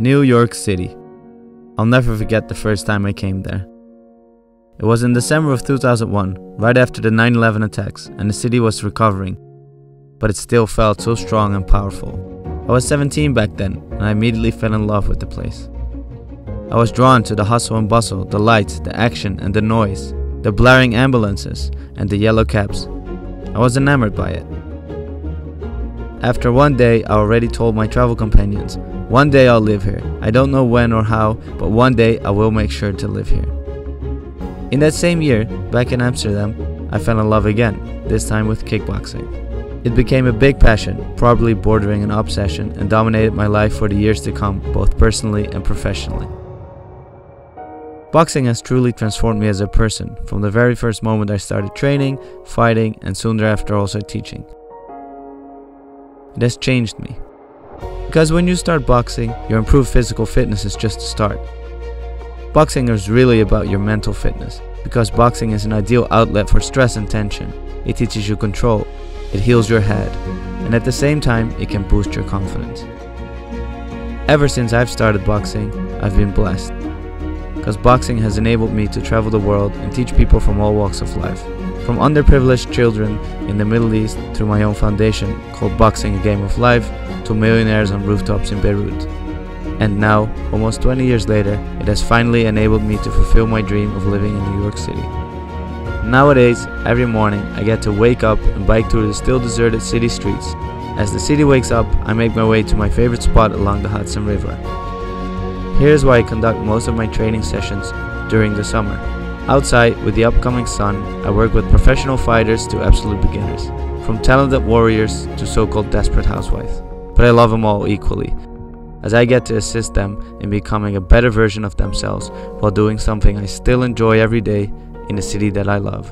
New York City. I'll never forget the first time I came there. It was in December of 2001, right after the 9/11 attacks, and the city was recovering, but it still felt so strong and powerful. I was 17 back then, and I immediately fell in love with the place. I was drawn to the hustle and bustle, the lights, the action and the noise, the blaring ambulances and the yellow cabs. I was enamored by it. After one day, I already told my travel companions, one day I'll live here. I don't know when or how, but one day I will make sure to live here. In that same year, back in Amsterdam, I fell in love again, this time with kickboxing. It became a big passion, probably bordering an obsession, and dominated my life for the years to come, both personally and professionally. Boxing has truly transformed me as a person, from the very first moment I started training, fighting, and soon thereafter also teaching. It has changed me. Because when you start boxing, your improved physical fitness is just a start. Boxing is really about your mental fitness, because boxing is an ideal outlet for stress and tension. It teaches you control, it heals your head, and at the same time, it can boost your confidence. Ever since I've started boxing, I've been blessed, because boxing has enabled me to travel the world and teach people from all walks of life. From underprivileged children in the Middle East through my own foundation called Boxing a Game of Life to millionaires on rooftops in Beirut. And now, almost 20 years later, it has finally enabled me to fulfill my dream of living in New York City. Nowadays, every morning I get to wake up and bike through the still deserted city streets. As the city wakes up, I make my way to my favorite spot along the Hudson River. Here's where I conduct most of my training sessions during the summer. Outside, with the upcoming sun, I work with professional fighters to absolute beginners, from talented warriors to so-called desperate housewives. But I love them all equally, as I get to assist them in becoming a better version of themselves while doing something I still enjoy every day in the city that I love.